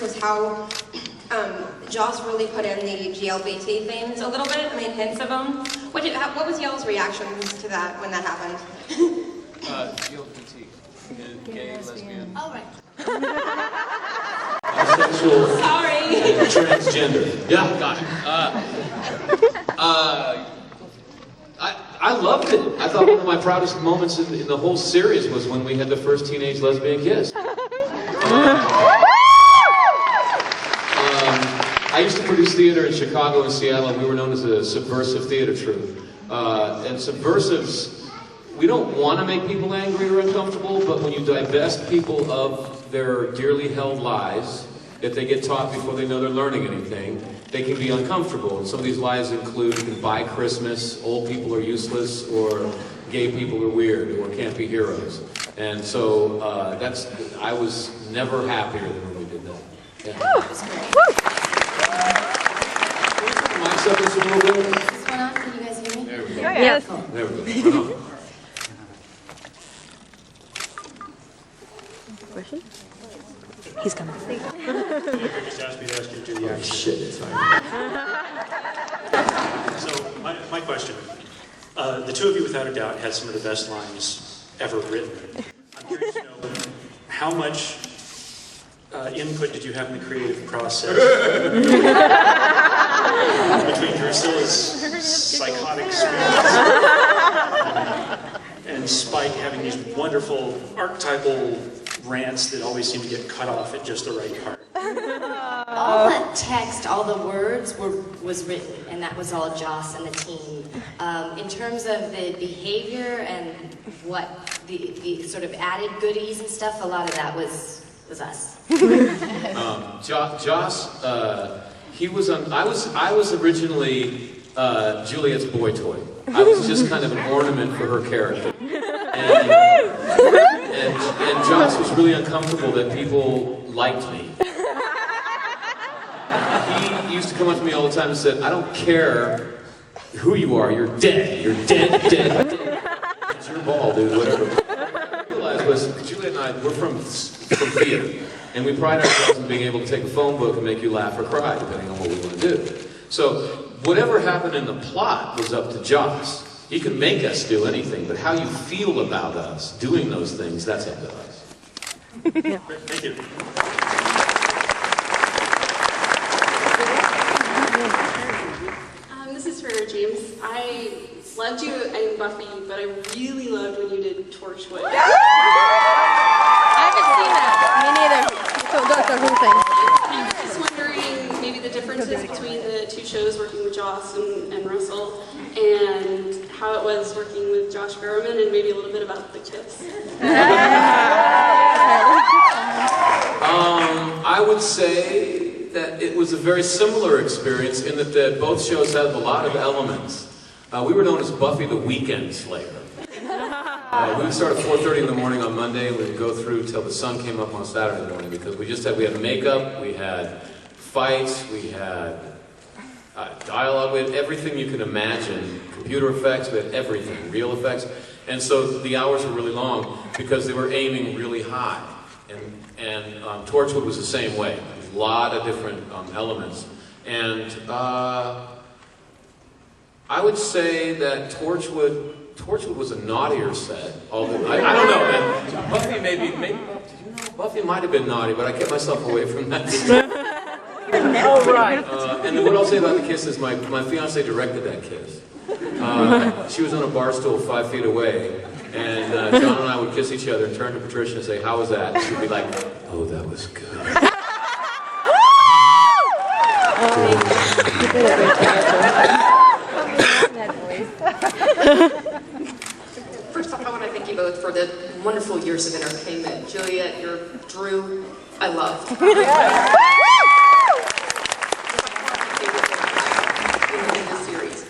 was how Joss really put in the GLBT themes a little bit. I mean, hints of them. What was y'all's reactions to that when that happened? GLBT, gay, lesbian. All right. Bisexual. Sorry. Transgender. Yeah, got it. I loved it. I thought one of my proudest moments in the whole series was when we had the first teenage lesbian kiss. I used to produce theater in Chicago and Seattle, and we were known as a subversive theater troupe. And subversives, we don't want to make people angry or uncomfortable, but when you divest people of their dearly held lies, that they get taught before they know they're learning anything, they can be uncomfortable. And some of these lies include you can buy Christmas, old people are useless, or gay people are weird, or can't be heroes. And so I was never happier than when we did that. Yeah. That was great. Mic's up just a little bit. Is this one on? Can you guys hear me? There we go. Yeah. Cool. There we go. Right on. Question? He's coming. Just asked me to ask you, Juliet. Oh, shit, sorry. So, my question. The two of you, without a doubt, had some of the best lines ever written. I'm curious to know, how much input did you have in the creative process between Drusilla's psychotic spirits and Spike having these wonderful archetypal rants that always seem to get cut off at just the right part? All the text, all the words was written, and that was all Joss and the team. In terms of the behavior and what the sort of added goodies and stuff, a lot of that was us. Joss, he was on. I was originally Juliet's boy toy. I was just kind of an ornament for her character. And Joss was really uncomfortable that people liked me. He used to come up to me all the time and said, "I don't care who you are, you're dead. You're dead, dead. It's your ball, dude, whatever." What I realized was, Juliet and I, we're from theater, and we pride ourselves in being able to take a phone book and make you laugh or cry, depending on what we want to do. So, whatever happened in the plot was up to Joss. He can make us do anything, but how you feel about us doing those things, that's up to us. Thank you. This is for James. I loved you in Buffy, but I really loved when you did Torchwood. I haven't seen that. Me neither. So that's the whole thing. I was just wondering maybe the differences between the two shows, working with Joss and Russell, and how it was working with Josh Berman, and maybe a little bit about the kiss. I would say that it was a very similar experience in that both shows had a lot of elements. We were known as Buffy the Weekend Slayer. We would start at 4:30 in the morning on Monday, and we would go through till the sun came up on Saturday morning, because we had makeup, we had fights, we had dialogue, we had everything you could imagine, computer effects, we had everything, real effects, and so the hours were really long because they were aiming really high, and Torchwood was the same way. There's a lot of different elements, and I would say that Torchwood was a naughtier set. I don't know, man. Buffy maybe, did you know, Buffy might have been naughty, but I kept myself away from that stuff. Oh, right. And then what I'll say about the kiss is my fiance directed that kiss. She was on a bar stool 5 feet away, and John and I would kiss each other and turn to Patricia and say, "How was that?" And she'd be like, "Oh, that was good." First off, I want to thank you both for the wonderful years of entertainment. Juliet, you're Drew, I love. In this series.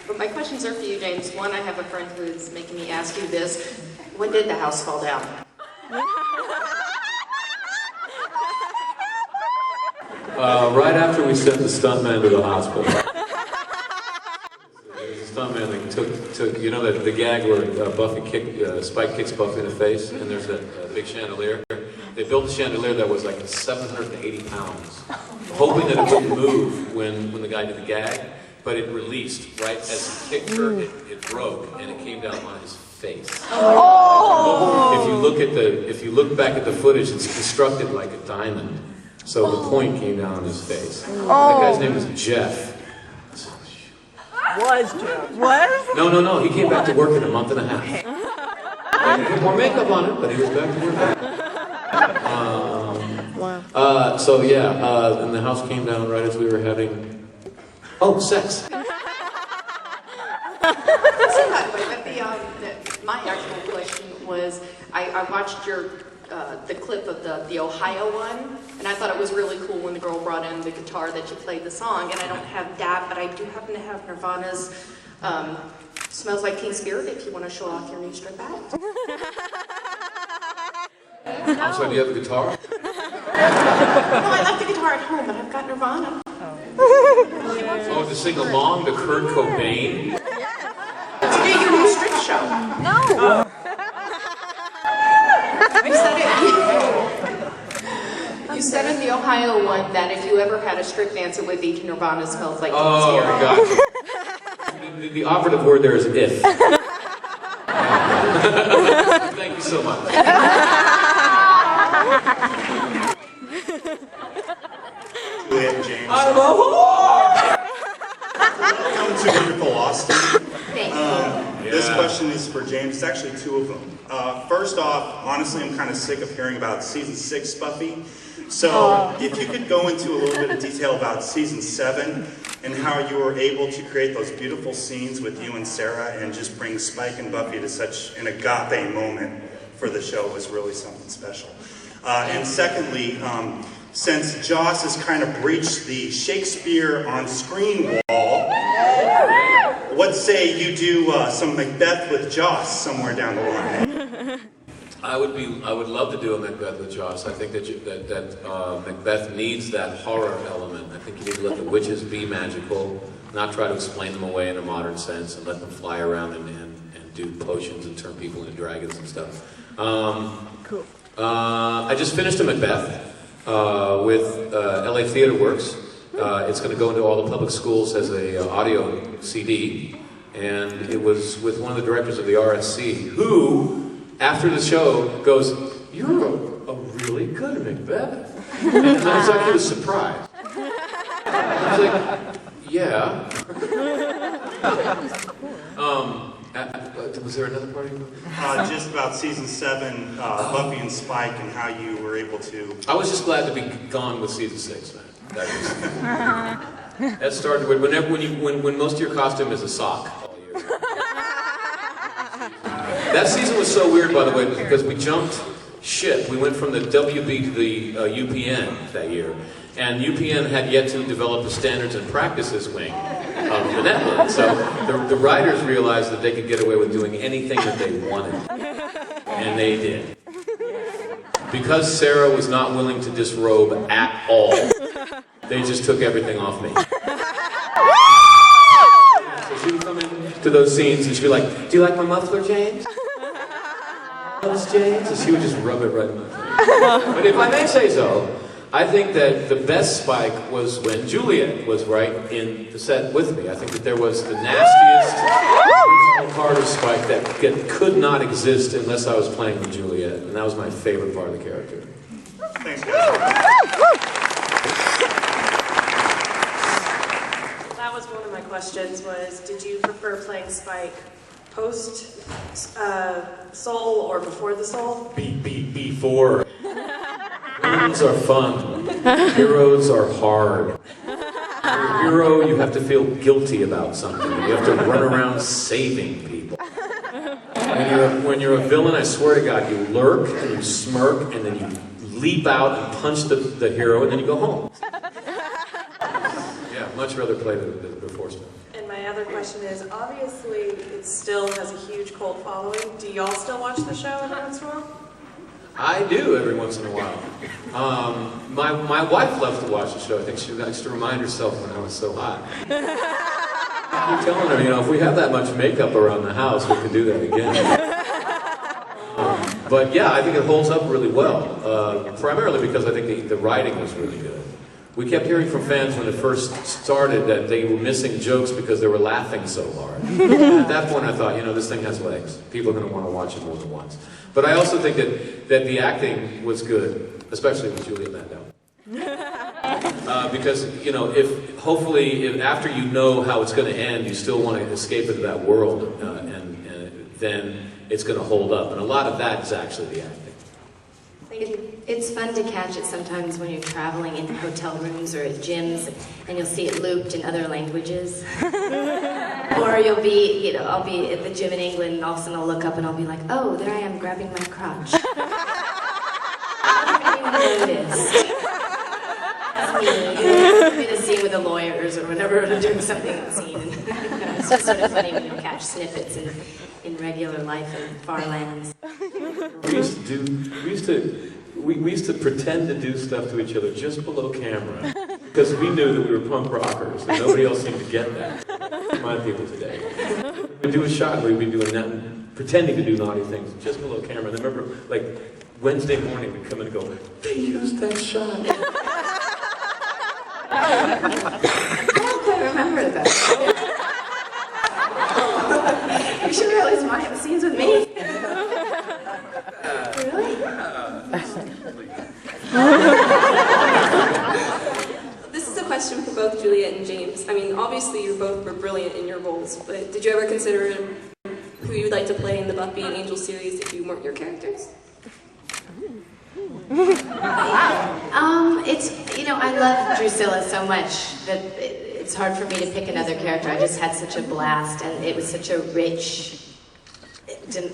But my questions are for you, James. One, I have a friend who's making me ask you this. When did the house fall down? Right after we sent the stuntman to the hospital. Stuntman that took you know the gag where Spike kicks Buffy in the face, and there's a big chandelier. they built a chandelier that was like 780 pounds, hoping that it wouldn't move when the guy did the gag, but it released right as he kicked her. It broke and it came down on his face. Oh. If you look back at the footage, it's constructed like a diamond. So the point came down on his face. That guy's name is Jeff. Was Jeff? Was? No. He came back to work in a month and a half. He put more makeup on him, but he was back to work. And the house came down right as we were having sex. My actual question was, I watched the clip of the Ohio one, and I thought it was really cool when the girl brought in the guitar that you played the song, and I don't have that, but I do happen to have Nirvana's Smells Like Teen Spirit if you want to show off your new strip act. I'm sorry, do you have a guitar? No, I like the guitar at home, but I've got Nirvana. Oh, to sing along to Kurt Cobain? To do your new strip show. No. You said in the Ohio one that if you ever had a strip dance, it would be to Nirvana Smells Like Teen Oh, Spirit. gotcha. The operative word there is if. Thank you so much. Juliet and James. I'm a whore! Welcome to wonderful Austin. Thank you. This question is for James. It's actually two of them. First off, honestly, I'm kind of sick of hearing about season 6 Buffy. So if you could go into a little bit of detail about season 7 and how you were able to create those beautiful scenes with you and Sarah and just bring Spike and Buffy to such an agape moment for the show was really something special. And secondly, since Joss has kind of breached the Shakespeare on screen wall, what say you do some Macbeth with Joss somewhere down the line? I would love to do a Macbeth with Joss. I think that Macbeth needs that horror element. I think you need to let the witches be magical, not try to explain them away in a modern sense, and let them fly around and do potions and turn people into dragons and stuff. Cool. I just finished a Macbeth with LA Theater Works. It's going to go into all the public schools as a audio CD, and it was with one of the directors of the RSC, who, after the show, goes, "You're a really good Macbeth." And I was like, he was surprised. I was like, yeah. Was there another part of your movie? Just about season 7, Buffy and Spike, and how you were able to... I was just glad to be gone with season 6, man. That started when most of your costume is a sock all year. That season was so weird, by the way, because we jumped ship. We went from the WB to the UPN that year, and UPN had yet to develop the standards and practices wing of the network. So the writers realized that they could get away with doing anything that they wanted, and they did. Because Sarah was not willing to disrobe at all, they just took everything off me. So she would come into those scenes and she'd be like, "Do you like my muffler, James? James?" And she would just rub it right in my face. But if I may say so, I think that the best Spike was when Juliet was right in the set with me. I think that there was the nastiest original part of Spike that could not exist unless I was playing with Juliet, and that was my favorite part of the character. Thanks, guys. That was one of my questions, was did you prefer playing Spike post Soul or before the Soul? Before. Villains are fun. Heroes are hard. You're a hero, you have to feel guilty about something. You have to run around saving people. When you're a villain, I swear to God, you lurk and you smirk and then you leap out and punch the hero and then you go home. Yeah, much rather play the before stuff. And my other question is, obviously it still has a huge cult following. Do y'all still watch the show every once in a while? I do every once in a while. My wife loves to watch the show. I think she likes to remind herself when I was so hot. I keep telling her, if we have that much makeup around the house, we can do that again. But yeah, I think it holds up really well, primarily because I think the writing was really good. We kept hearing from fans when it first started that they were missing jokes because they were laughing so hard. And at that point I thought, this thing has legs. People are going to want to watch it more than once. But I also think that the acting was good, especially with Juliet Landau. Because, if hopefully after you know how it's going to end, you still want to escape into that world, and then it's going to hold up. And a lot of that is actually the acting. It's fun to catch it sometimes when you're traveling in hotel rooms or at gyms, and you'll see it looped in other languages. Or you'll be, I'll be at the gym in England, and all of a sudden I'll look up and I'll be like, oh, there I am grabbing my crotch. I didn't even notice. That's me. I'm in a scene with the lawyers or whatever, or doing something in the scene. It's just sort of funny when you'll catch snippets in regular life in far lands. We used to pretend to do stuff to each other just below camera because we knew that we were punk rockers and nobody else seemed to get that. Remind people today. We'd do a shot where we'd be doing that, pretending to do naughty things just below camera. And I remember, like, Wednesday morning we'd come in and go, they used that shot. I don't quite remember that. You should realize my scenes with me. Really? This is a question for both Juliet and James. I mean, obviously you both were brilliant in your roles, but did you ever consider who you would like to play in the Buffy and Angel series if you weren't your characters? I love Drusilla so much that it's hard for me to pick another character. I just had such a blast, and it was such a rich,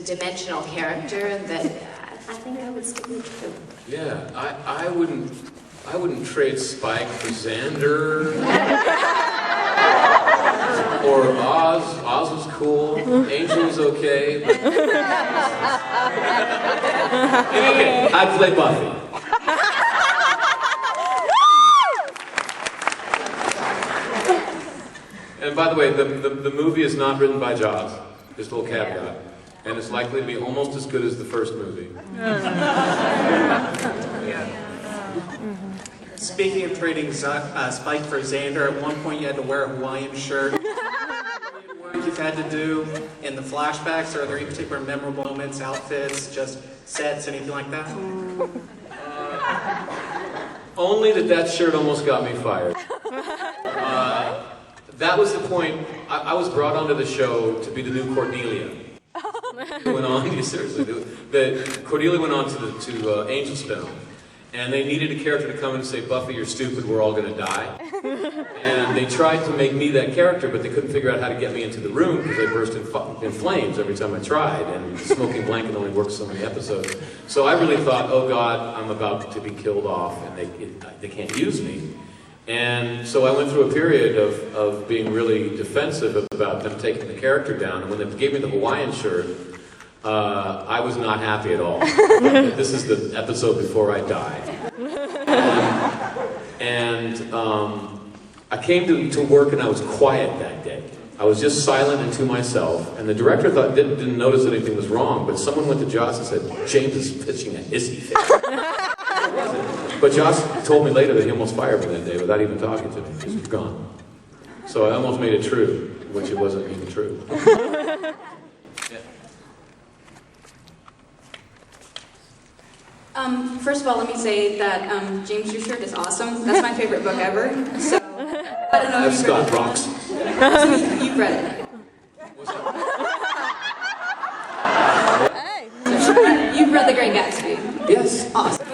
dimensional character that I think I would stick with him. Yeah, I wouldn't trade Spike for Xander or Oz. Oz was cool. Angel was okay. But... okay, I'd play Buffy. And by the way, the movie is not written by Joss. Just a little caveat. And it's likely to be almost as good as the first movie. Speaking of trading Spike for Xander, at one point you had to wear a Hawaiian shirt. What you've had to do in the flashbacks? Are there any particular memorable moments, outfits, just sets, anything like that? Only that shirt almost got me fired. That was the point. I was brought onto the show to be the new Cordelia. It went on, seriously. Cordelia went on to Angel Stone, and they needed a character to come and say, Buffy, you're stupid, we're all going to die. And they tried to make me that character, but they couldn't figure out how to get me into the room because I burst in flames every time I tried, and the smoking blanket only works so many episodes. So I really thought, oh God, I'm about to be killed off, and they can't use me. And so I went through a period of being really defensive about them taking the character down. And when they gave me the Hawaiian shirt, I was not happy at all. This is the episode before I die. I came to work and I was quiet that day. I was just silent and to myself. And the director didn't notice that anything was wrong, but someone went to Joss and said, James is pitching a hissy fit. But Josh told me later that he almost fired me that day without even talking to me. He was gone. So I almost made it true, which it wasn't even true. First of all, let me say that James, your shirt is awesome. That's my favorite book ever. So I don't know if you've read it. Rocks. So you've read it. You've read The Great Gatsby. Yes. Awesome.